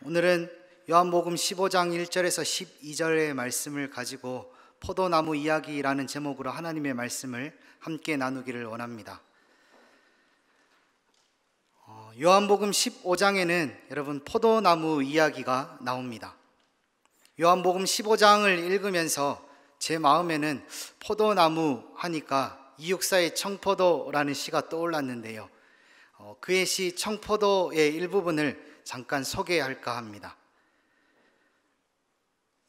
오늘은 요한복음 15장 1절에서 12절의 말씀을 가지고 포도나무 이야기라는 제목으로 하나님의 말씀을 함께 나누기를 원합니다. 요한복음 15장에는 여러분 포도나무 이야기가 나옵니다. 요한복음 15장을 읽으면서 제 마음에는 포도나무 하니까 이육사의 청포도라는 시가 떠올랐는데요. 그의 시 청포도의 일부분을 잠깐 소개할까 합니다.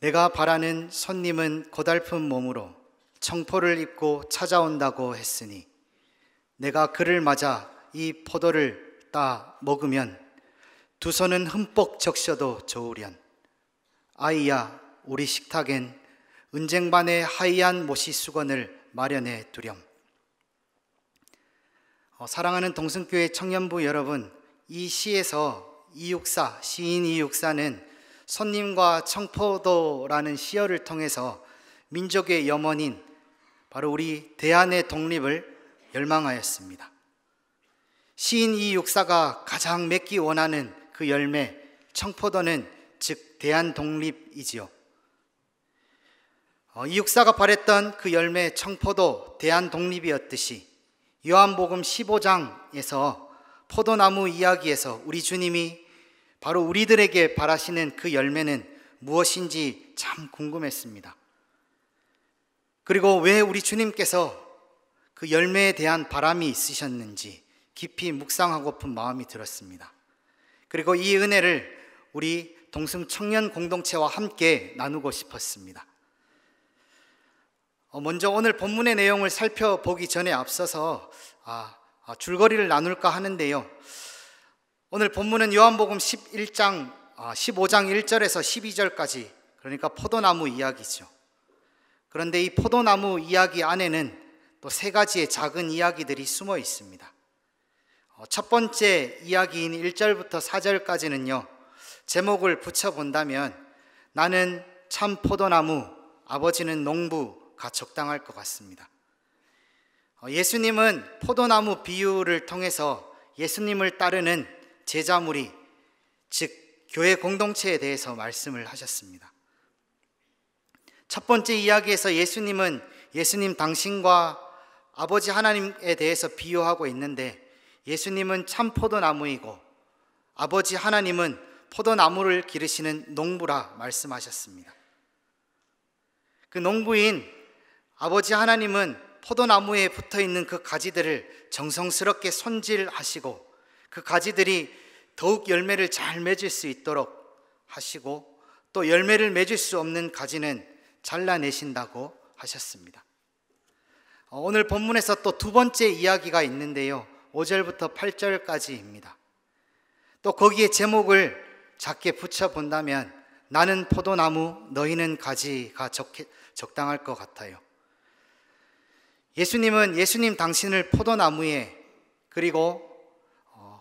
내가 바라는 손님은 고달픈 몸으로 청포를 입고 찾아온다고 했으니 내가 그를 맞아 이 포도를 따 먹으면 두 손은 흠뻑 적셔도 좋으련 아이야 우리 식탁엔 은쟁반의 하얀 모시 수건을 마련해 두렴. 사랑하는 동승교회 청년부 여러분, 이 시에서 시인 이육사는 손님과 청포도라는 시어를 통해서 민족의 염원인 바로 우리 대한의 독립을 열망하였습니다. 시인 이육사가 가장 맺기 원하는 그 열매, 청포도는 즉 대한 독립이지요. 이육사가 바랬던 그 열매, 청포도, 대한 독립이었듯이 요한복음 15장에서 포도나무 이야기에서 우리 주님이 바로 우리들에게 바라시는 그 열매는 무엇인지 참 궁금했습니다. 그리고 왜 우리 주님께서 그 열매에 대한 바람이 있으셨는지 깊이 묵상하고픈 마음이 들었습니다. 그리고 이 은혜를 우리 동승 청년 공동체와 함께 나누고 싶었습니다. 먼저 오늘 본문의 내용을 살펴보기 전에 앞서서 줄거리를 나눌까 하는데요. 오늘 본문은 요한복음 15장 1절에서 12절까지, 그러니까 포도나무 이야기죠. 그런데 이 포도나무 이야기 안에는 또 세 가지의 작은 이야기들이 숨어 있습니다. 첫 번째 이야기인 1절부터 4절까지는요, 제목을 붙여본다면 나는 참 포도나무, 아버지는 농부가 적당할 것 같습니다. 예수님은 포도나무 비유를 통해서 예수님을 따르는 제자무리, 즉 교회 공동체에 대해서 말씀을 하셨습니다. 첫 번째 이야기에서 예수님은 예수님 당신과 아버지 하나님에 대해서 비유하고 있는데, 예수님은 참 포도나무이고 아버지 하나님은 포도나무를 기르시는 농부라 말씀하셨습니다. 그 농부인 아버지 하나님은 포도나무에 붙어있는 그 가지들을 정성스럽게 손질하시고 그 가지들이 더욱 열매를 잘 맺을 수 있도록 하시고, 또 열매를 맺을 수 없는 가지는 잘라내신다고 하셨습니다. 오늘 본문에서 또 두 번째 이야기가 있는데요, 5절부터 8절까지입니다. 또 거기에 제목을 작게 붙여본다면 나는 포도나무, 너희는 가지가 적당할 것 같아요. 예수님은 예수님 당신을 포도나무에, 그리고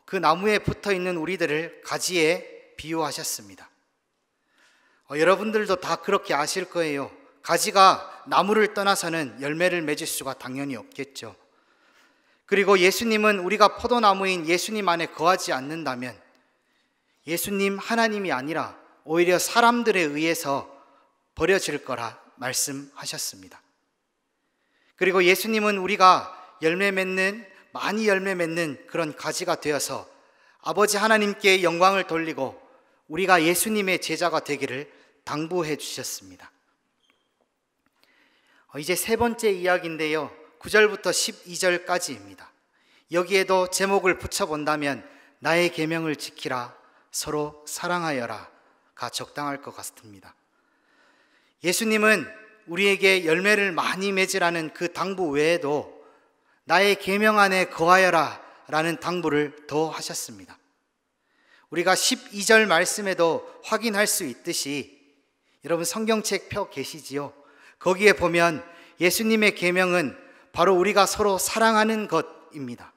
그 나무에 붙어있는 우리들을 가지에 비유하셨습니다. 여러분들도 다 그렇게 아실 거예요. 가지가 나무를 떠나서는 열매를 맺을 수가 당연히 없겠죠. 그리고 예수님은 우리가 포도나무인 예수님 안에 거하지 않는다면 예수님 하나님이 아니라 오히려 사람들에 의해서 버려질 거라 말씀하셨습니다. 그리고 예수님은 우리가 많이 열매 맺는 그런 가지가 되어서 아버지 하나님께 영광을 돌리고 우리가 예수님의 제자가 되기를 당부해 주셨습니다. 이제 세 번째 이야기인데요, 9절부터 12절까지입니다. 여기에도 제목을 붙여본다면 나의 계명을 지키라, 서로 사랑하여라가 적당할 것 같습니다. 예수님은 우리에게 열매를 많이 맺으라는 그 당부 외에도 나의 계명 안에 거하여라 라는 당부를 더 하셨습니다. 우리가 12절 말씀에도 확인할 수 있듯이, 여러분 성경책 펴 계시지요? 거기에 보면 예수님의 계명은 바로 우리가 서로 사랑하는 것입니다.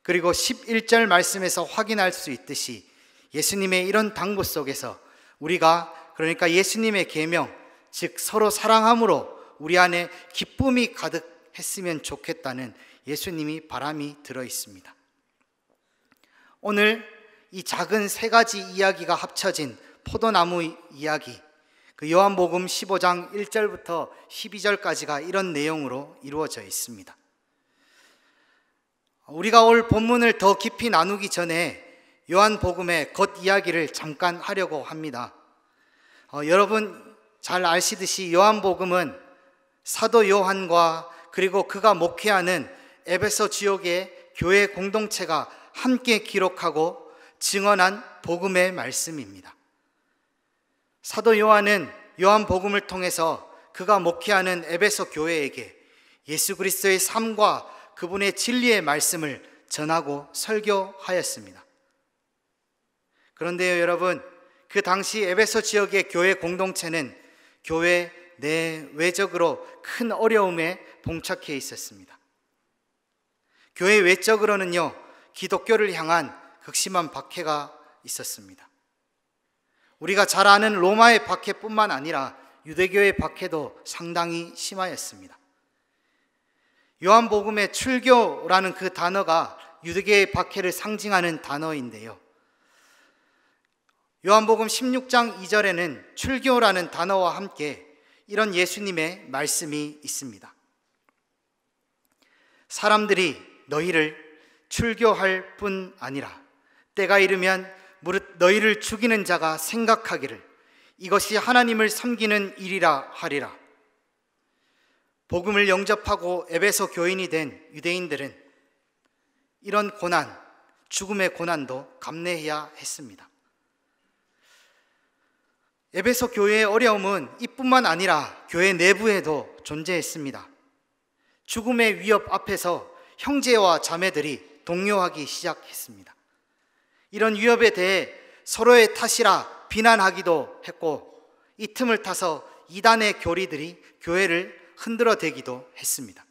그리고 11절 말씀에서 확인할 수 있듯이 예수님의 이런 당부 속에서 우리가, 그러니까 예수님의 계명, 즉 서로 사랑함으로 우리 안에 기쁨이 가득했으면 좋겠다는 예수님이 바람이 들어 있습니다. 오늘 이 작은 세 가지 이야기가 합쳐진 포도나무 이야기, 그 요한복음 15장 1절부터 12절까지가 이런 내용으로 이루어져 있습니다. 우리가 오늘 본문을 더 깊이 나누기 전에 요한복음의 겉이야기를 잠깐 하려고 합니다. 여러분 잘 아시듯이 요한복음은 사도 요한과 그리고 그가 목회하는 에베소 지역의 교회 공동체가 함께 기록하고 증언한 복음의 말씀입니다. 사도 요한은 요한복음을 통해서 그가 목회하는 에베소 교회에게 예수 그리스도의 삶과 그분의 진리의 말씀을 전하고 설교하였습니다. 그런데요, 여러분, 그 당시 에베소 지역의 교회 공동체는 교회 내외적으로 큰 어려움에 봉착해 있었습니다. 교회 외적으로는요, 기독교를 향한 극심한 박해가 있었습니다. 우리가 잘 아는 로마의 박해뿐만 아니라 유대교의 박해도 상당히 심하였습니다. 요한복음의 출교라는 그 단어가 유대교의 박해를 상징하는 단어인데요, 요한복음 16장 2절에는 출교라는 단어와 함께 이런 예수님의 말씀이 있습니다. 사람들이 너희를 출교할 뿐 아니라 때가 이르면 무릇 너희를 죽이는 자가 생각하기를 이것이 하나님을 섬기는 일이라 하리라. 복음을 영접하고 에베소 교인이 된 유대인들은 이런 고난, 죽음의 고난도 감내해야 했습니다. 에베소 교회의 어려움은 이뿐만 아니라 교회 내부에도 존재했습니다. 죽음의 위협 앞에서 형제와 자매들이 동요하기 시작했습니다. 이런 위협에 대해 서로의 탓이라 비난하기도 했고, 이 틈을 타서 이단의 교리들이 교회를 흔들어대기도 했습니다.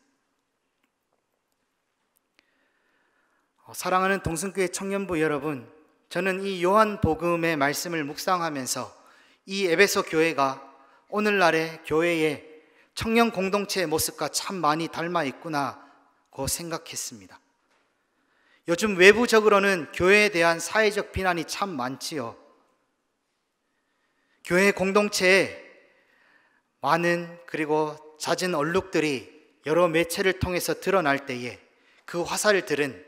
사랑하는 동성교회 청년부 여러분, 저는 이 요한복음의 말씀을 묵상하면서 이 에베소 교회가 오늘날의 교회의 청년 공동체의 모습과 참 많이 닮아 있구나고 생각했습니다. 요즘 외부적으로는 교회에 대한 사회적 비난이 참 많지요. 교회 공동체에 많은 그리고 잦은 얼룩들이 여러 매체를 통해서 드러날 때에 그 화살을 들은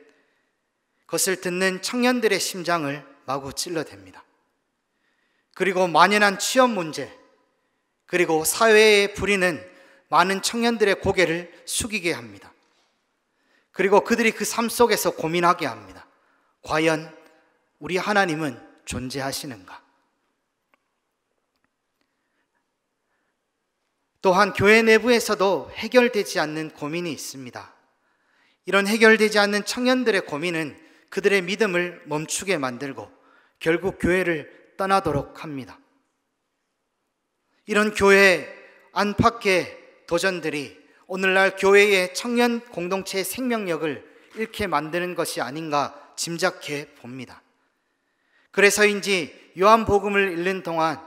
것을 듣는 청년들의 심장을 마구 찔러댑니다. 그리고 만연한 취업 문제, 그리고 사회에 부리는 많은 청년들의 고개를 숙이게 합니다. 그리고 그들이 그 삶 속에서 고민하게 합니다. 과연 우리 하나님은 존재하시는가? 또한 교회 내부에서도 해결되지 않는 고민이 있습니다. 이런 해결되지 않는 청년들의 고민은 그들의 믿음을 멈추게 만들고 결국 교회를 떠나도록 합니다. 이런 교회 안팎의 도전들이 오늘날 교회의 청년 공동체의 생명력을 잃게 만드는 것이 아닌가 짐작해 봅니다. 그래서인지 요한복음을 읽는 동안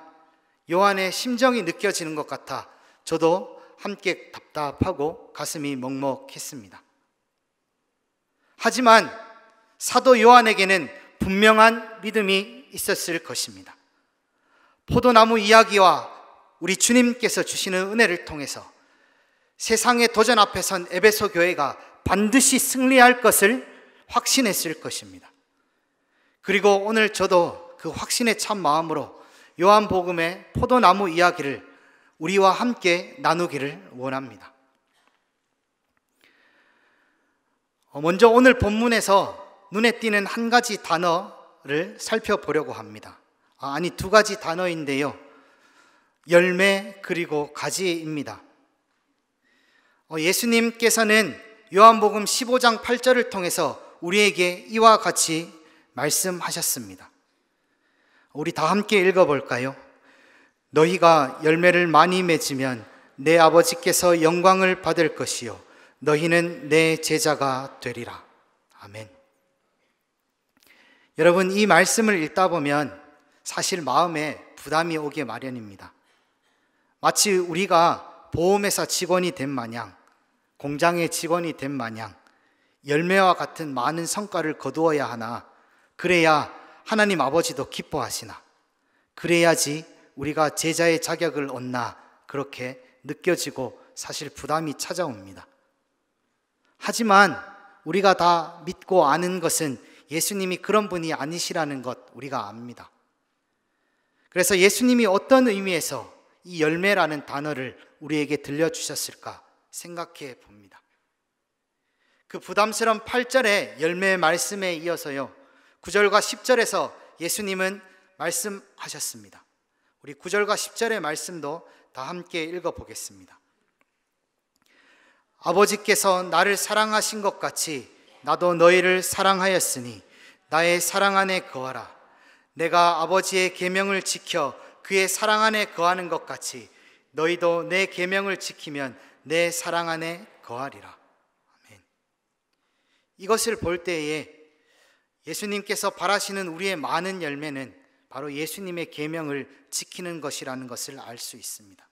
요한의 심정이 느껴지는 것 같아 저도 함께 답답하고 가슴이 먹먹했습니다. 하지만 사도 요한에게는 분명한 믿음이 있었을 것입니다. 포도나무 이야기와 우리 주님께서 주시는 은혜를 통해서 세상의 도전 앞에 선 에베소 교회가 반드시 승리할 것을 확신했을 것입니다. 그리고 오늘 저도 그 확신에 찬 마음으로 요한복음의 포도나무 이야기를 우리와 함께 나누기를 원합니다. 먼저 오늘 본문에서 눈에 띄는 한 가지 단어를 살펴보려고 합니다. 두 가지 단어인데요, 열매 그리고 가지입니다. 예수님께서는 요한복음 15장 8절을 통해서 우리에게 이와 같이 말씀하셨습니다. 우리 다 함께 읽어볼까요? 너희가 열매를 많이 맺으면 내 아버지께서 영광을 받을 것이요 너희는 내 제자가 되리라. 아멘. 여러분, 이 말씀을 읽다 보면 사실 마음에 부담이 오게 마련입니다. 마치 우리가 보험회사 직원이 된 마냥, 공장의 직원이 된 마냥 열매와 같은 많은 성과를 거두어야 하나, 그래야 하나님 아버지도 기뻐하시나? 그래야지 우리가 제자의 자격을 얻나 그렇게 느껴지고 사실 부담이 찾아옵니다. 하지만 우리가 다 믿고 아는 것은 예수님이 그런 분이 아니시라는 것 우리가 압니다. 그래서 예수님이 어떤 의미에서 이 열매라는 단어를 우리에게 들려주셨을까 생각해 봅니다. 그 부담스러운 8절의 열매 말씀에 이어서요 9절과 10절에서 예수님은 말씀하셨습니다. 우리 9절과 10절의 말씀도 다 함께 읽어보겠습니다. 아버지께서 나를 사랑하신 것 같이 나도 너희를 사랑하였으니 나의 사랑 안에 거하라. 내가 아버지의 계명을 지켜 그의 사랑 안에 거하는 것 같이 너희도 내 계명을 지키면 내 사랑 안에 거하리라. 아멘. 이것을 볼 때에 예수님께서 바라시는 우리의 많은 열매는 바로 예수님의 계명을 지키는 것이라는 것을 알 수 있습니다.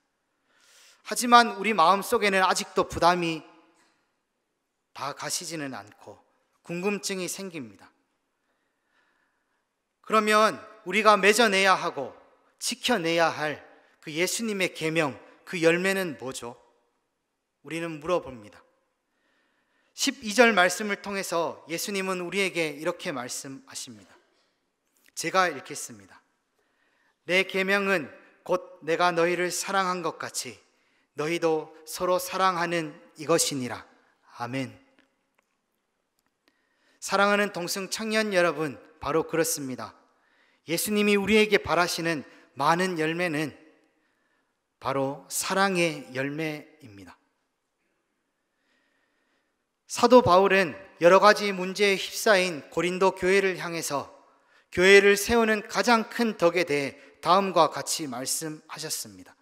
하지만 우리 마음속에는 아직도 부담이 다 가시지는 않고 궁금증이 생깁니다. 그러면 우리가 맺어내야 하고 지켜내야 할 그 예수님의 계명, 그 열매는 뭐죠? 우리는 물어봅니다. 12절 말씀을 통해서 예수님은 우리에게 이렇게 말씀하십니다. 제가 읽겠습니다. 내 계명은 곧 내가 너희를 사랑한 것 같이 너희도 서로 사랑하는 이것이니라. 아멘. 사랑하는 동성 청년 여러분, 바로 그렇습니다. 예수님이 우리에게 바라시는 많은 열매는 바로 사랑의 열매입니다. 사도 바울은 여러 가지 문제에 휩싸인 고린도 교회를 향해서 교회를 세우는 가장 큰 덕에 대해 다음과 같이 말씀하셨습니다.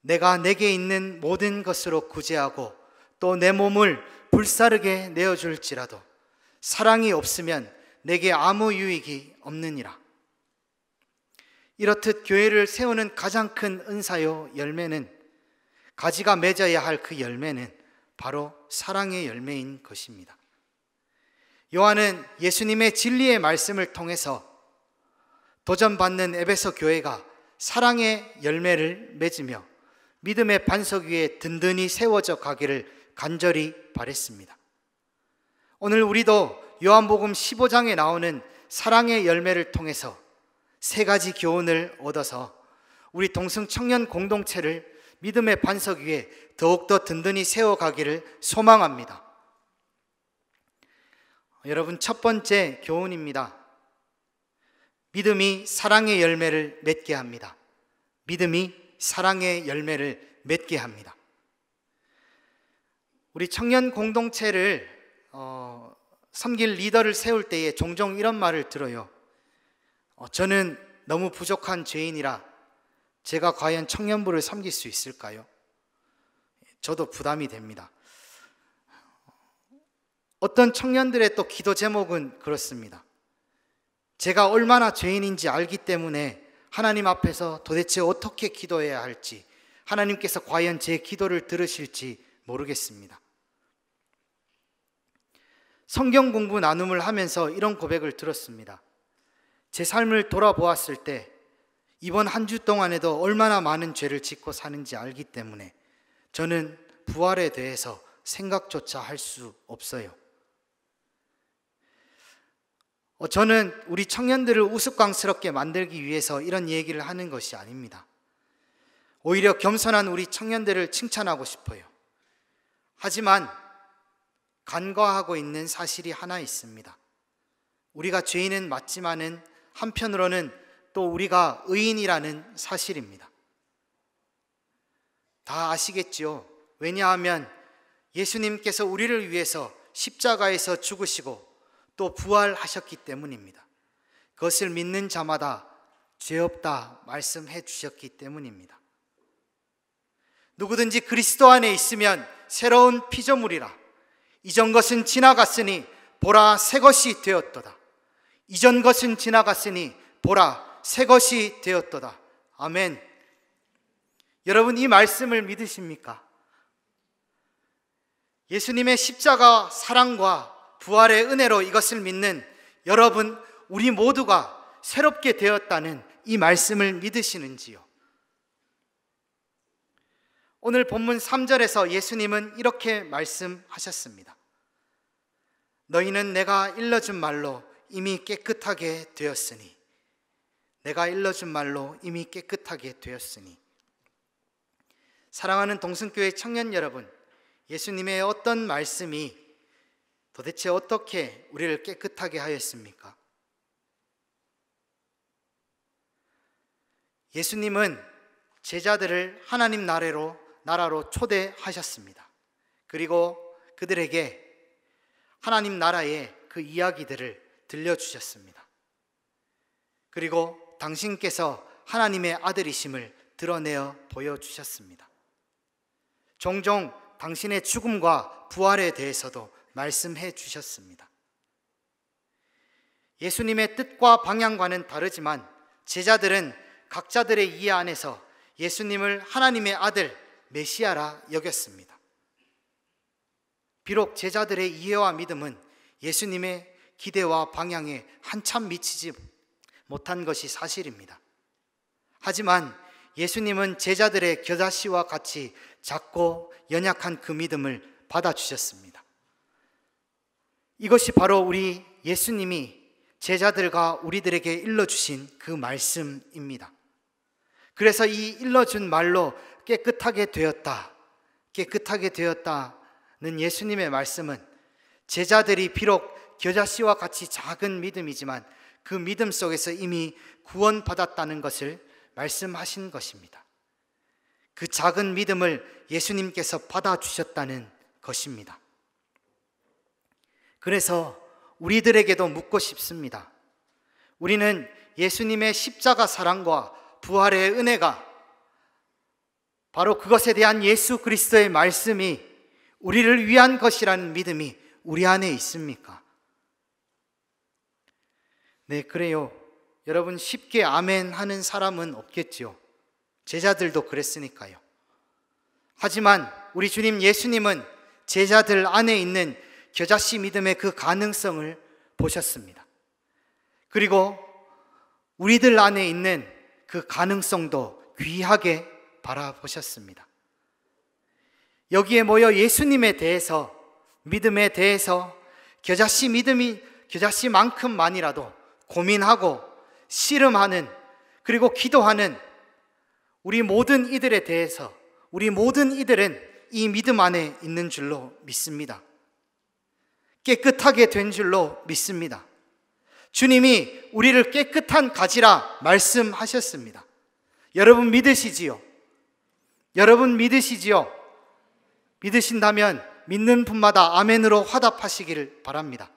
내가 내게 있는 모든 것으로 구제하고 또 내 몸을 불사르게 내어줄지라도 사랑이 없으면 내게 아무 유익이 없느니라. 이렇듯 교회를 세우는 가장 큰 은사요 열매는, 가지가 맺어야 할 그 열매는 바로 사랑의 열매인 것입니다. 요한은 예수님의 진리의 말씀을 통해서 도전받는 에베소 교회가 사랑의 열매를 맺으며 믿음의 반석 위에 든든히 세워져 가기를 간절히 바랬습니다. 오늘 우리도 요한복음 15장에 나오는 사랑의 열매를 통해서 세 가지 교훈을 얻어서 우리 동성 청년 공동체를 믿음의 반석 위에 더욱더 든든히 세워가기를 소망합니다. 여러분, 첫 번째 교훈입니다. 믿음이 사랑의 열매를 맺게 합니다. 믿음이 사랑의 열매를 맺게 합니다. 우리 청년 공동체를 섬길 리더를 세울 때에 종종 이런 말을 들어요. 저는 너무 부족한 죄인이라 제가 과연 청년부를 섬길 수 있을까요? 저도 부담이 됩니다. 어떤 청년들의 또 기도 제목은 그렇습니다. 제가 얼마나 죄인인지 알기 때문에 하나님 앞에서 도대체 어떻게 기도해야 할지, 하나님께서 과연 제 기도를 들으실지 모르겠습니다. 성경 공부 나눔을 하면서 이런 고백을 들었습니다. 제 삶을 돌아보았을 때 이번 한 주 동안에도 얼마나 많은 죄를 짓고 사는지 알기 때문에 저는 부활에 대해서 생각조차 할 수 없어요. 저는 우리 청년들을 우스꽝스럽게 만들기 위해서 이런 얘기를 하는 것이 아닙니다. 오히려 겸손한 우리 청년들을 칭찬하고 싶어요. 하지만 간과하고 있는 사실이 하나 있습니다. 우리가 죄인은 맞지만은 한편으로는 또 우리가 의인이라는 사실입니다. 다 아시겠지요? 왜냐하면 예수님께서 우리를 위해서 십자가에서 죽으시고 또 부활하셨기 때문입니다. 그것을 믿는 자마다 죄 없다 말씀해 주셨기 때문입니다. 누구든지 그리스도 안에 있으면 새로운 피조물이라. 이전 것은 지나갔으니 보라 새 것이 되었도다. 이전 것은 지나갔으니 보라 새 것이 되었도다. 아멘. 여러분, 이 말씀을 믿으십니까? 예수님의 십자가 사랑과 부활의 은혜로 이것을 믿는 여러분 우리 모두가 새롭게 되었다는 이 말씀을 믿으시는지요? 오늘 본문 3절에서 예수님은 이렇게 말씀하셨습니다. 너희는 내가 일러준 말로 이미 깨끗하게 되었으니, 내가 일러준 말로 이미 깨끗하게 되었으니. 사랑하는 동승교회 청년 여러분, 예수님의 어떤 말씀이 도대체 어떻게 우리를 깨끗하게 하였습니까? 예수님은 제자들을 하나님 나라로 초대하셨습니다. 그리고 그들에게 하나님 나라의 그 이야기들을 들려주셨습니다. 그리고 당신께서 하나님의 아들이심을 드러내어 보여주셨습니다. 종종 당신의 죽음과 부활에 대해서도 말씀해 주셨습니다. 예수님의 뜻과 방향과는 다르지만 제자들은 각자들의 이해 안에서 예수님을 하나님의 아들 메시아라 여겼습니다. 비록 제자들의 이해와 믿음은 예수님의 기대와 방향에 한참 미치지 못한 것이 사실입니다. 하지만 예수님은 제자들의 겨자씨와 같이 작고 연약한 그 믿음을 받아주셨습니다. 이것이 바로 우리 예수님이 제자들과 우리들에게 일러주신 그 말씀입니다. 그래서 이 일러준 말로 깨끗하게 되었다는 예수님의 말씀은 제자들이 비록 겨자씨와 같이 작은 믿음이지만 그 믿음 속에서 이미 구원받았다는 것을 말씀하신 것입니다. 그 작은 믿음을 예수님께서 받아주셨다는 것입니다. 그래서 우리들에게도 묻고 싶습니다. 우리는 예수님의 십자가 사랑과 부활의 은혜가, 바로 그것에 대한 예수 그리스도의 말씀이 우리를 위한 것이라는 믿음이 우리 안에 있습니까? 네, 그래요. 여러분, 쉽게 아멘 하는 사람은 없겠지요. 제자들도 그랬으니까요. 하지만 우리 주님 예수님은 제자들 안에 있는 겨자씨 믿음의 그 가능성을 보셨습니다. 그리고 우리들 안에 있는 그 가능성도 귀하게 바라보셨습니다. 여기에 모여 예수님에 대해서, 믿음에 대해서 겨자씨만큼만이라도 고민하고 씨름하는, 그리고 기도하는 우리 모든 이들에 대해서 우리 모든 이들은 이 믿음 안에 있는 줄로 믿습니다. 깨끗하게 된 줄로 믿습니다. 주님이 우리를 깨끗한 가지라 말씀하셨습니다. 여러분 믿으시지요? 여러분 믿으시지요? 믿으신다면 믿는 분마다 아멘으로 화답하시기를 바랍니다.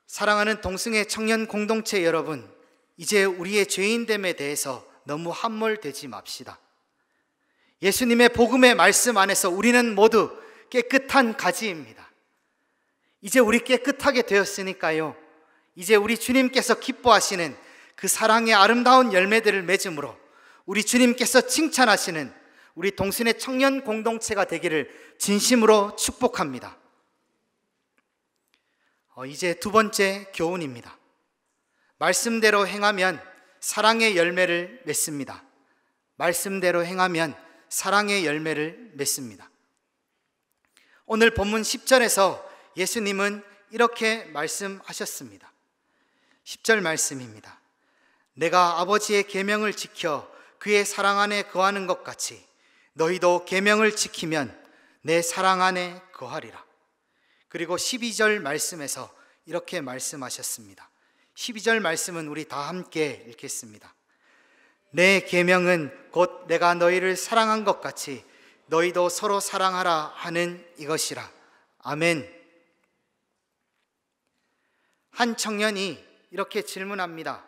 사랑하는 동승의 청년 공동체 여러분, 이제 우리의 죄인됨에 대해서 너무 함몰되지 맙시다. 예수님의 복음의 말씀 안에서 우리는 모두 깨끗한 가지입니다. 이제 우리 깨끗하게 되었으니까요, 이제 우리 주님께서 기뻐하시는 그 사랑의 아름다운 열매들을 맺음으로 우리 주님께서 칭찬하시는 우리 동순의 청년 공동체가 되기를 진심으로 축복합니다. 이제 두 번째 교훈입니다. 말씀대로 행하면 사랑의 열매를 맺습니다. 말씀대로 행하면 사랑의 열매를 맺습니다. 오늘 본문 10절에서 예수님은 이렇게 말씀하셨습니다. 10절 말씀입니다. 내가 아버지의 계명을 지켜 그의 사랑 안에 거하는 것 같이 너희도 계명을 지키면 내 사랑 안에 거하리라. 그리고 12절 말씀에서 이렇게 말씀하셨습니다. 12절 말씀은 우리 다 함께 읽겠습니다. 내 계명은 곧 내가 너희를 사랑한 것 같이 너희도 서로 사랑하라 하는 이것이라. 아멘. 한 청년이 이렇게 질문합니다.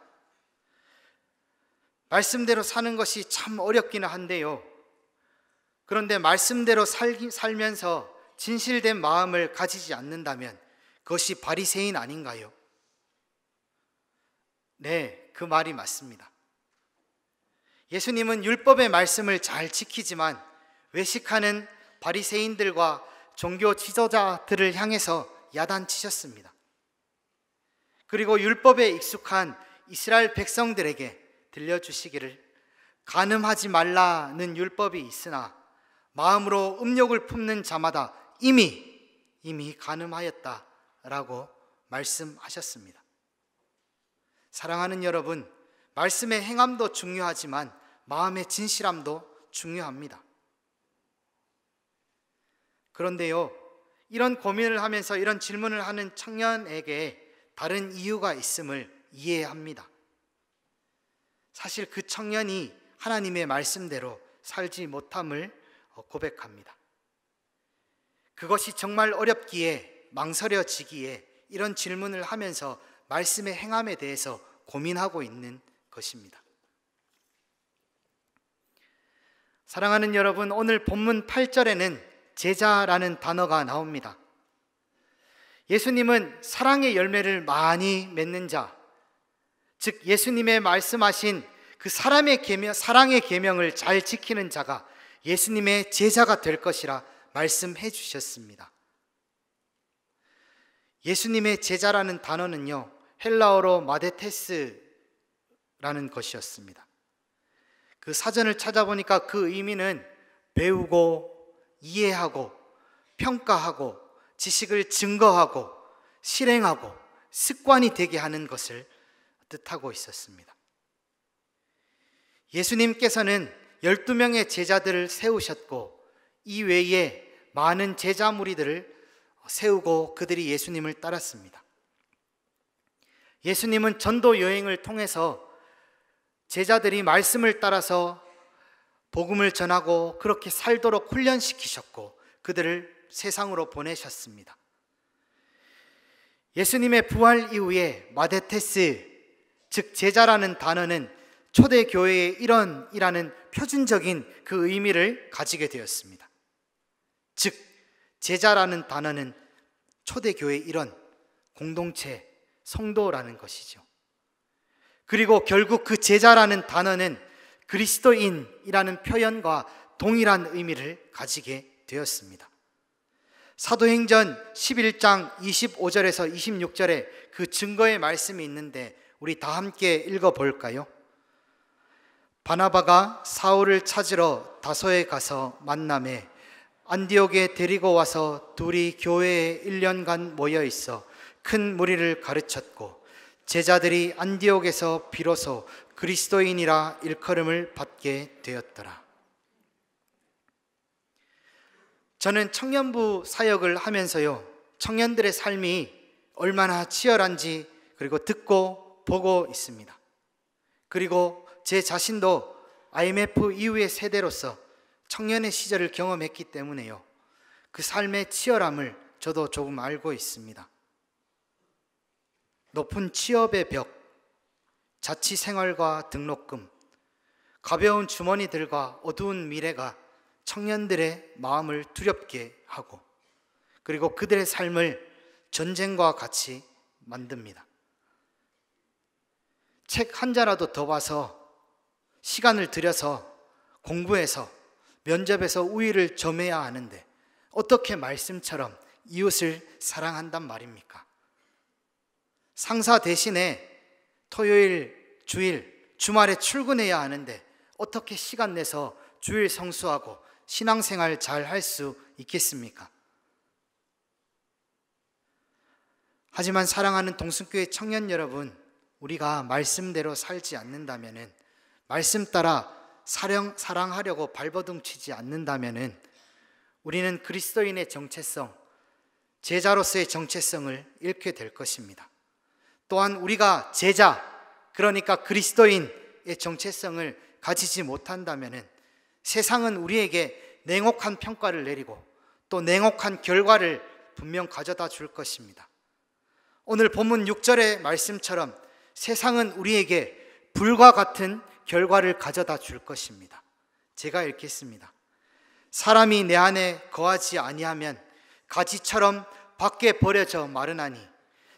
말씀대로 사는 것이 참 어렵기는 한데요, 그런데 말씀대로 살면서 진실된 마음을 가지지 않는다면 그것이 바리새인 아닌가요? 네, 그 말이 맞습니다. 예수님은 율법의 말씀을 잘 지키지만 외식하는 바리새인들과 종교 지도자들을 향해서 야단치셨습니다. 그리고 율법에 익숙한 이스라엘 백성들에게 들려주시기를 간음하지 말라는 율법이 있으나 마음으로 음욕을 품는 자마다 이미 간음하였다라고 말씀하셨습니다. 사랑하는 여러분, 말씀의 행함도 중요하지만 마음의 진실함도 중요합니다. 그런데요, 이런 고민을 하면서 이런 질문을 하는 청년에게 다른 이유가 있음을 이해합니다. 사실 그 청년이 하나님의 말씀대로 살지 못함을 고백합니다. 그것이 정말 어렵기에, 망설여지기에 이런 질문을 하면서 말씀의 행함에 대해서 고민하고 있는 것입니다. 사랑하는 여러분, 오늘 본문 8절에는 제자라는 단어가 나옵니다. 예수님은 사랑의 열매를 많이 맺는 자, 즉 예수님의 말씀하신 그 사랑의 계명을 잘 지키는 자가 예수님의 제자가 될 것이라 말씀해 주셨습니다. 예수님의 제자라는 단어는요, 헬라어로 마데테스라는 것이었습니다. 그 사전을 찾아보니까 그 의미는 배우고 이해하고 평가하고 지식을 증거하고 실행하고 습관이 되게 하는 것을 뜻하고 있었습니다. 예수님께서는 12명의 제자들을 세우셨고 이 외에 많은 제자 무리들을 세우고 그들이 예수님을 따랐습니다. 예수님은 전도 여행을 통해서 제자들이 말씀을 따라서 복음을 전하고 그렇게 살도록 훈련시키셨고 그들을 세상으로 보내셨습니다. 예수님의 부활 이후에 마데테스, 즉 제자라는 단어는 초대교회의 일원이라는 표준적인 그 의미를 가지게 되었습니다. 즉 제자라는 단어는 초대교회의 일원, 공동체, 성도라는 것이죠. 그리고 결국 그 제자라는 단어는 그리스도인이라는 표현과 동일한 의미를 가지게 되었습니다. 사도행전 11장 25절에서 26절에 그 증거의 말씀이 있는데 우리 다 함께 읽어볼까요? 바나바가 사울을 찾으러 다소에 가서 만나매 안디옥에 데리고 와서 둘이 교회에 1년간 모여 있어 큰 무리를 가르쳤고 제자들이 안디옥에서 비로소 그리스도인이라 일컬음을 받게 되었더라. 저는 청년부 사역을 하면서요, 청년들의 삶이 얼마나 치열한지 그리고 듣고 보고 있습니다. 그리고 제 자신도 IMF 이후의 세대로서 청년의 시절을 경험했기 때문에요, 그 삶의 치열함을 저도 조금 알고 있습니다. 높은 취업의 벽, 자취생활과 등록금, 가벼운 주머니들과 어두운 미래가 청년들의 마음을 두렵게 하고 그리고 그들의 삶을 전쟁과 같이 만듭니다. 책 한 자라도 더 봐서 시간을 들여서 공부해서 면접에서 우위를 점해야 하는데 어떻게 말씀처럼 이웃을 사랑한단 말입니까? 상사 대신에 토요일, 주일, 주말에 출근해야 하는데 어떻게 시간 내서 주일 성수하고 신앙생활 잘 할 수 있겠습니까? 하지만 사랑하는 동순교회 청년 여러분, 우리가 말씀대로 살지 않는다면은, 말씀 따라 사랑하려고 발버둥치지 않는다면은 우리는 그리스도인의 정체성, 제자로서의 정체성을 잃게 될 것입니다. 또한 우리가 제자, 그러니까 그리스도인의 정체성을 가지지 못한다면은 세상은 우리에게 냉혹한 평가를 내리고 또 냉혹한 결과를 분명 가져다 줄 것입니다. 오늘 본문 6절의 말씀처럼 세상은 우리에게 불과 같은 결과를 가져다 줄 것입니다. 제가 읽겠습니다. 사람이 내 안에 거하지 아니하면 가지처럼 밖에 버려져 마르나니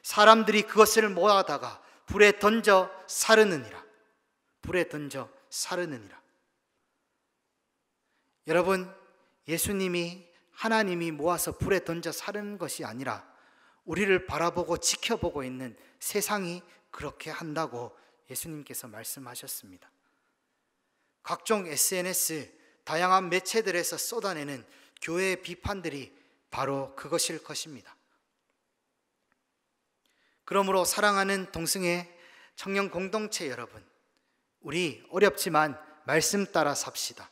사람들이 그것을 모아다가 불에 던져 사르느니라. 불에 던져 사르느니라. 여러분, 예수님이, 하나님이 모아서 불에 던져 사르는 것이 아니라 우리를 바라보고 지켜보고 있는 세상이 그렇게 한다고 예수님께서 말씀하셨습니다. 각종 SNS, 다양한 매체들에서 쏟아내는 교회의 비판들이 바로 그것일 것입니다. 그러므로 사랑하는 동승의 청년 공동체 여러분, 우리 어렵지만 말씀 따라 삽시다.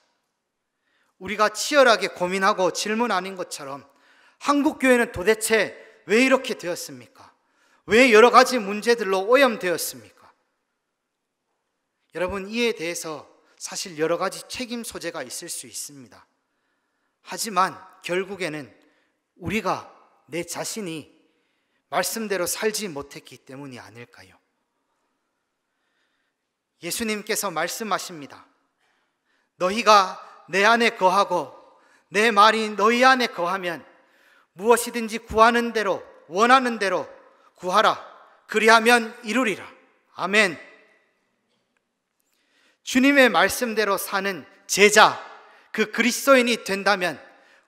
우리가 치열하게 고민하고 질문하는 것처럼 한국 교회는 도대체 왜 이렇게 되었습니까? 왜 여러 가지 문제들로 오염되었습니까? 여러분, 이에 대해서 사실 여러 가지 책임 소재가 있을 수 있습니다. 하지만 결국에는 우리가, 내 자신이 말씀대로 살지 못했기 때문이 아닐까요? 예수님께서 말씀하십니다. 너희가 내 안에 거하고 내 말이 너희 안에 거하면 무엇이든지 구하는 대로, 원하는 대로 구하라. 그리하면 이루리라. 아멘. 주님의 말씀대로 사는 제자, 그 그리스도인이 된다면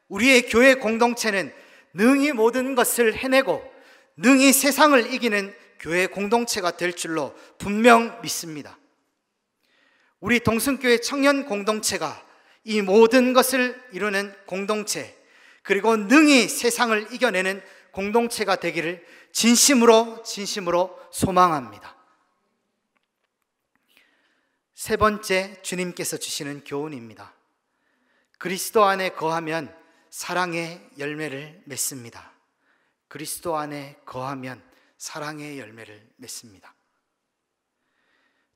우리의 교회 공동체는 능히 모든 것을 해내고 능히 세상을 이기는 교회 공동체가 될 줄로 분명 믿습니다. 우리 동승교회 청년 공동체가 이 모든 것을 이루는 공동체, 그리고 능히 세상을 이겨내는 공동체가 되기를 진심으로 소망합니다. 세 번째, 주님께서 주시는 교훈입니다. 그리스도 안에 거하면 사랑의 열매를 맺습니다. 그리스도 안에 거하면 사랑의 열매를 맺습니다.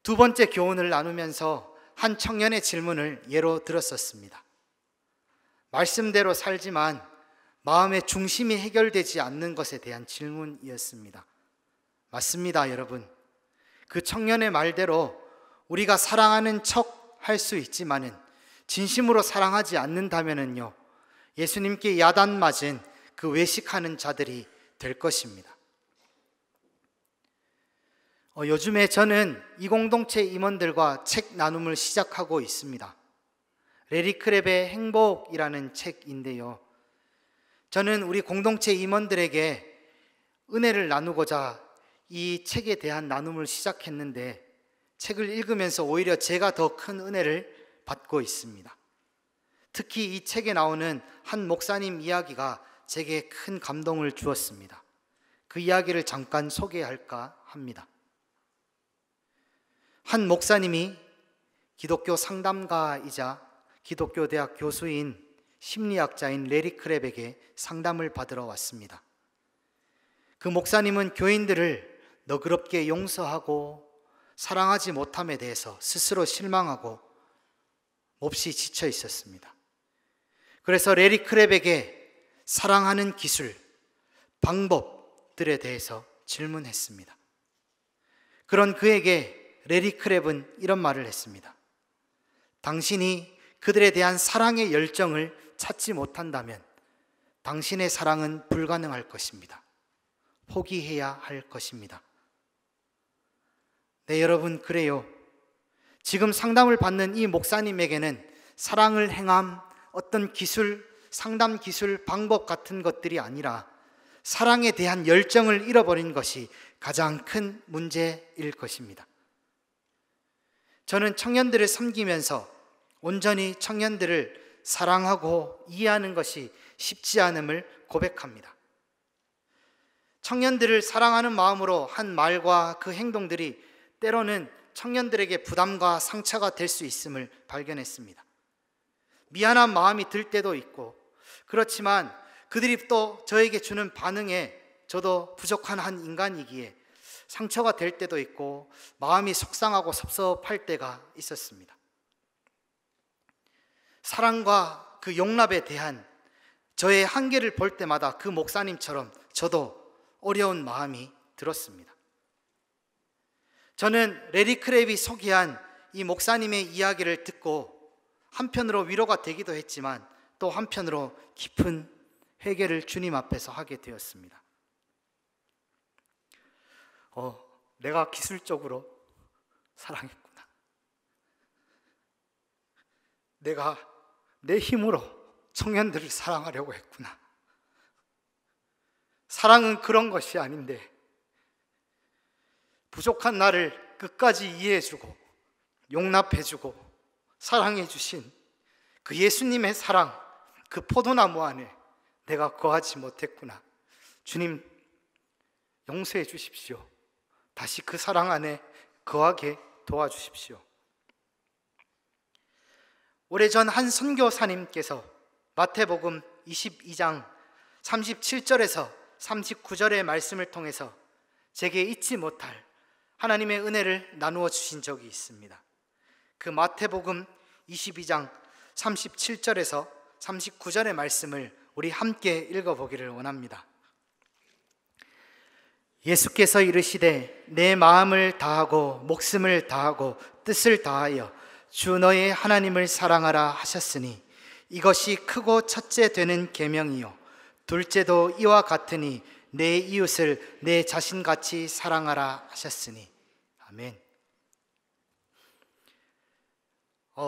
두 번째 교훈을 나누면서 한 청년의 질문을 예로 들었었습니다. 말씀대로 살지만 마음의 중심이 해결되지 않는 것에 대한 질문이었습니다. 맞습니다, 여러분. 그 청년의 말대로 우리가 사랑하는 척 할 수 있지만은 진심으로 사랑하지 않는다면은요, 예수님께 야단 맞은 그 외식하는 자들이 될 것입니다. 요즘에 저는 이 공동체 임원들과 책 나눔을 시작하고 있습니다. 레리 크랩의 행복이라는 책인데요, 저는 우리 공동체 임원들에게 은혜를 나누고자 이 책에 대한 나눔을 시작했는데, 책을 읽으면서 오히려 제가 더 큰 은혜를 받고 있습니다. 특히 이 책에 나오는 한 목사님 이야기가 제게 큰 감동을 주었습니다. 그 이야기를 잠깐 소개할까 합니다. 한 목사님이 기독교 상담가이자 기독교 대학 교수인 심리학자인 레리 크랩에게 상담을 받으러 왔습니다. 그 목사님은 교인들을 너그럽게 용서하고 사랑하지 못함에 대해서 스스로 실망하고 몹시 지쳐 있었습니다. 그래서 레리 크랩에게 사랑하는 기술, 방법들에 대해서 질문했습니다. 그런 그에게 레리 크랩은 이런 말을 했습니다. 당신이 그들에 대한 사랑의 열정을 찾지 못한다면 당신의 사랑은 불가능할 것입니다. 포기해야 할 것입니다. 네, 여러분, 그래요. 지금 상담을 받는 이 목사님에게는 사랑을 행함, 어떤 기술, 상담 기술, 방법 같은 것들이 아니라 사랑에 대한 열정을 잃어버린 것이 가장 큰 문제일 것입니다. 저는 청년들을 섬기면서 온전히 청년들을 사랑하고 이해하는 것이 쉽지 않음을 고백합니다. 청년들을 사랑하는 마음으로 한 말과 그 행동들이 때로는 청년들에게 부담과 상처가 될 수 있음을 발견했습니다. 미안한 마음이 들 때도 있고, 그렇지만 그들이 또 저에게 주는 반응에 저도 부족한 한 인간이기에 상처가 될 때도 있고 마음이 속상하고 섭섭할 때가 있었습니다. 사랑과 그 용납에 대한 저의 한계를 볼 때마다 그 목사님처럼 저도 어려운 마음이 들었습니다. 저는 레리 크랩이 소개한 이 목사님의 이야기를 듣고 한편으로 위로가 되기도 했지만 또 한편으로 깊은 회개를 주님 앞에서 하게 되었습니다. 내가 기술적으로 사랑했구나. 내가 내 힘으로 청년들을 사랑하려고 했구나. 사랑은 그런 것이 아닌데 부족한 나를 끝까지 이해해주고 용납해주고 사랑해주신 그 예수님의 사랑, 그 포도나무 안에 내가 거하지 못했구나. 주님, 용서해 주십시오. 다시 그 사랑 안에 거하게 도와주십시오. 오래전 한 선교사님께서 마태복음 22장 37절에서 39절의 말씀을 통해서 제게 잊지 못할 하나님의 은혜를 나누어 주신 적이 있습니다. 그 마태복음 22장 37절에서 39절의 말씀을 우리 함께 읽어보기를 원합니다. 예수께서 이르시되 내 마음을 다하고 목숨을 다하고 뜻을 다하여 주 너의 하나님을 사랑하라 하셨으니 이것이 크고 첫째 되는 계명이요 둘째도 이와 같으니 내 이웃을 내 자신같이 사랑하라 하셨으니. 아멘.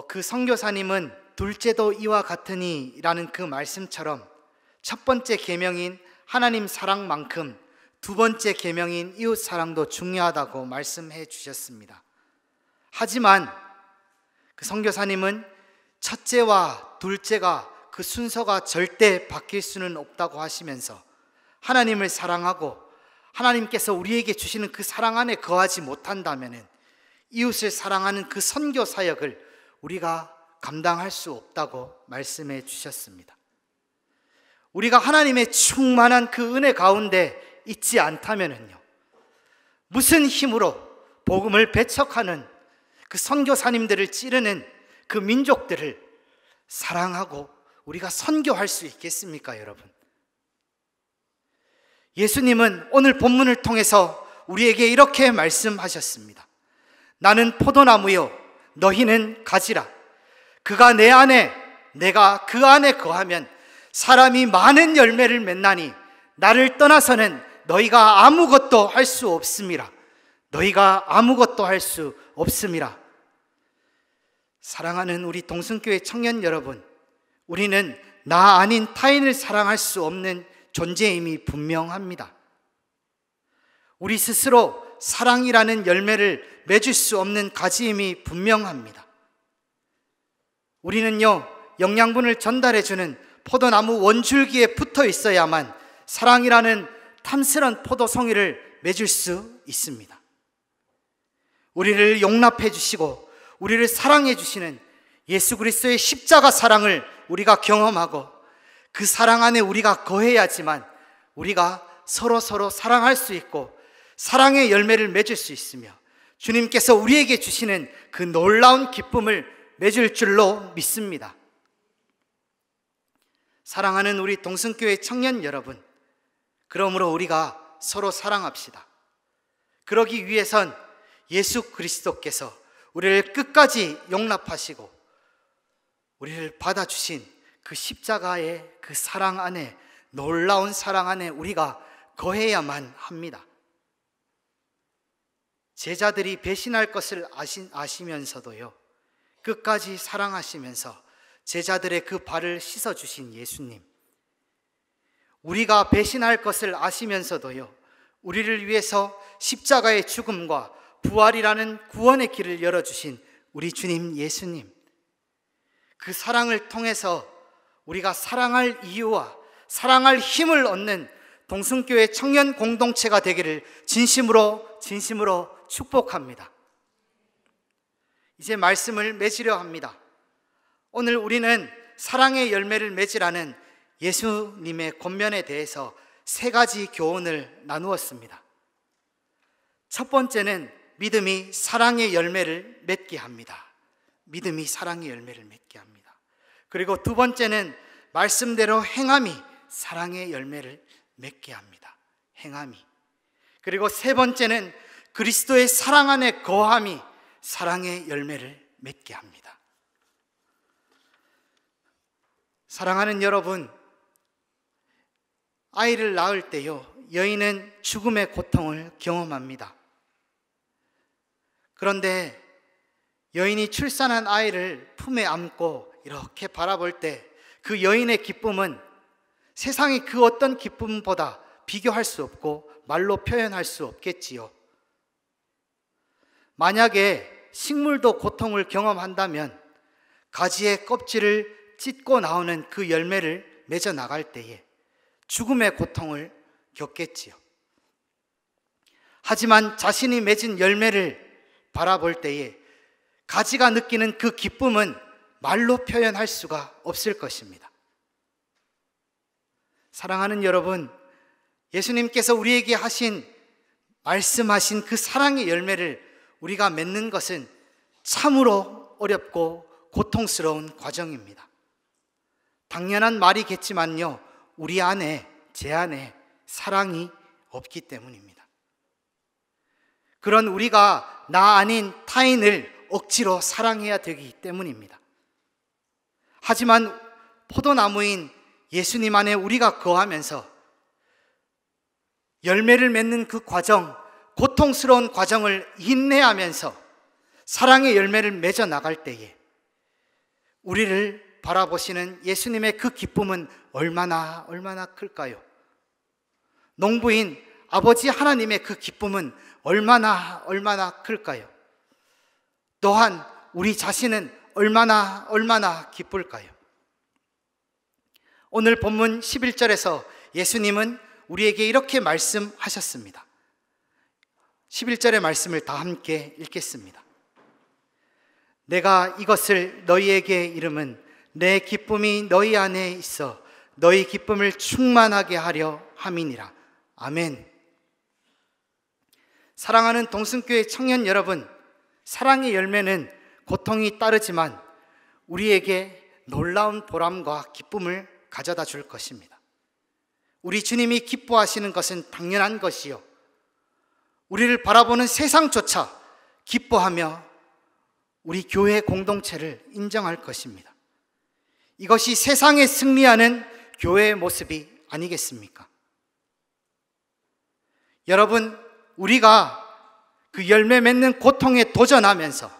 그 선교사님은 둘째도 이와 같으니 라는 그 말씀처럼 첫 번째 계명인 하나님 사랑만큼 두 번째 계명인 이웃 사랑도 중요하다고 말씀해 주셨습니다. 하지만 그 선교사님은 첫째와 둘째가 그 순서가 절대 바뀔 수는 없다고 하시면서 하나님을 사랑하고 하나님께서 우리에게 주시는 그 사랑 안에 거하지 못한다면 이웃을 사랑하는 그 선교 사역을 우리가 감당할 수 없다고 말씀해 주셨습니다. 우리가 하나님의 충만한 그 은혜 가운데 있지 않다면요, 무슨 힘으로 복음을 배척하는 그 선교사님들을 찌르는 그 민족들을 사랑하고 우리가 선교할 수 있겠습니까, 여러분? 예수님은 오늘 본문을 통해서 우리에게 이렇게 말씀하셨습니다. 나는 포도나무요 너희는 가지라. 그가 내 안에 내가 그 안에 거하면 사람이 많은 열매를 맺나니 나를 떠나서는 너희가 아무것도 할 수 없음이라. 너희가 아무것도 할 수 없음이라. 사랑하는 우리 동순교회 청년 여러분, 우리는 나 아닌 타인을 사랑할 수 없는 존재임이 분명합니다. 우리 스스로 사랑이라는 열매를 맺을 수 없는 가지임이 분명합니다. 우리는요, 영양분을 전달해주는 포도나무 원줄기에 붙어 있어야만 사랑이라는 탐스런 포도송이를 맺을 수 있습니다. 우리를 용납해 주시고 우리를 사랑해 주시는 예수 그리스도의 십자가 사랑을 우리가 경험하고 그 사랑 안에 우리가 거해야지만 우리가 서로 사랑할 수 있고 사랑의 열매를 맺을 수 있으며 주님께서 우리에게 주시는 그 놀라운 기쁨을 맺을 줄로 믿습니다. 사랑하는 우리 동순교회 청년 여러분, 그러므로 우리가 서로 사랑합시다. 그러기 위해선 예수 그리스도께서 우리를 끝까지 용납하시고 우리를 받아주신 그 십자가의 그 사랑 안에, 놀라운 사랑 안에 우리가 거해야만 합니다. 제자들이 배신할 것을 아시면서도요, 끝까지 사랑하시면서 제자들의 그 발을 씻어주신 예수님, 우리가 배신할 것을 아시면서도요, 우리를 위해서 십자가의 죽음과 부활이라는 구원의 길을 열어주신 우리 주님 예수님, 그 사랑을 통해서 우리가 사랑할 이유와 사랑할 힘을 얻는 동순교회 청년 공동체가 되기를 진심으로 축복합니다. 이제 말씀을 맺으려 합니다. 오늘 우리는 사랑의 열매를 맺으라는 예수님의 권면에 대해서 세 가지 교훈을 나누었습니다. 첫 번째는 믿음이 사랑의 열매를 맺게 합니다. 믿음이 사랑의 열매를 맺게 합니다. 그리고 두 번째는 말씀대로 행함이 사랑의 열매를 맺게 합니다. 행함이. 그리고 세 번째는 그리스도의 사랑 안에 거함이 사랑의 열매를 맺게 합니다. 사랑하는 여러분, 아이를 낳을 때요, 여인은 죽음의 고통을 경험합니다. 그런데 여인이 출산한 아이를 품에 안고 이렇게 바라볼 때 그 여인의 기쁨은 세상의 그 어떤 기쁨보다 비교할 수 없고 말로 표현할 수 없겠지요. 만약에 식물도 고통을 경험한다면 가지의 껍질을 찢고 나오는 그 열매를 맺어 나갈 때에 죽음의 고통을 겪겠지요. 하지만 자신이 맺은 열매를 바라볼 때에 가지가 느끼는 그 기쁨은 말로 표현할 수가 없을 것입니다. 사랑하는 여러분, 예수님께서 우리에게 말씀하신 그 사랑의 열매를 우리가 맺는 것은 참으로 어렵고 고통스러운 과정입니다. 당연한 말이겠지만요, 우리 안에, 제 안에 사랑이 없기 때문입니다. 그런 우리가 나 아닌 타인을 억지로 사랑해야 되기 때문입니다. 하지만 포도나무인 예수님 안에 우리가 거하면서 열매를 맺는 그 과정, 고통스러운 과정을 인내하면서 사랑의 열매를 맺어 나갈 때에 우리를 바라보시는 예수님의 그 기쁨은 얼마나 클까요? 농부인 아버지 하나님의 그 기쁨은 얼마나 클까요? 또한 우리 자신은 얼마나 기쁠까요? 오늘 본문 11절에서 예수님은 우리에게 이렇게 말씀하셨습니다. 11절의 말씀을 다 함께 읽겠습니다. 내가 이것을 너희에게 이름은 내 기쁨이 너희 안에 있어 너희 기쁨을 충만하게 하려 함이니라. 아멘. 사랑하는 동승교회 청년 여러분, 사랑의 열매는 고통이 따르지만 우리에게 놀라운 보람과 기쁨을 가져다 줄 것입니다. 우리 주님이 기뻐하시는 것은 당연한 것이요, 우리를 바라보는 세상조차 기뻐하며 우리 교회 공동체를 인정할 것입니다. 이것이 세상에 승리하는 교회의 모습이 아니겠습니까? 여러분, 우리가 그 열매 맺는 고통에 도전하면서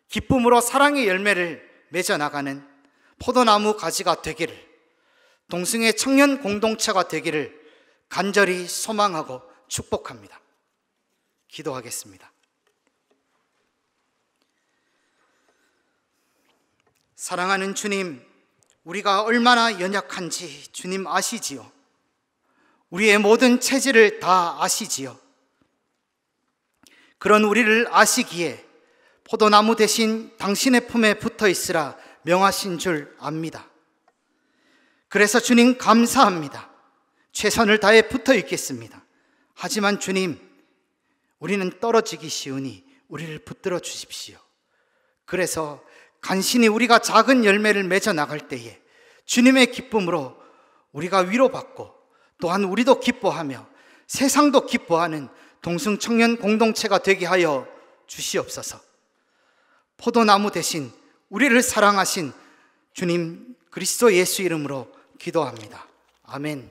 기쁨으로 사랑의 열매를 맺어 나가는 포도나무 가지가 되기를, 동승의 청년 공동체가 되기를 간절히 소망하고 축복합니다. 기도하겠습니다. 사랑하는 주님, 우리가 얼마나 연약한지 주님 아시지요. 우리의 모든 체질을 다 아시지요. 그런 우리를 아시기에 포도나무 대신 당신의 품에 붙어 있으라 명하신 줄 압니다. 그래서 주님 감사합니다. 최선을 다해 붙어 있겠습니다. 하지만 주님, 우리는 떨어지기 쉬우니 우리를 붙들어 주십시오. 그래서 간신히 우리가 작은 열매를 맺어 나갈 때에 주님의 기쁨으로 우리가 위로받고 또한 우리도 기뻐하며 세상도 기뻐하는 동승 청년 공동체가 되게 하여 주시옵소서. 포도나무 대신 우리를 사랑하신 주님 그리스도 예수 이름으로 기도합니다. 아멘.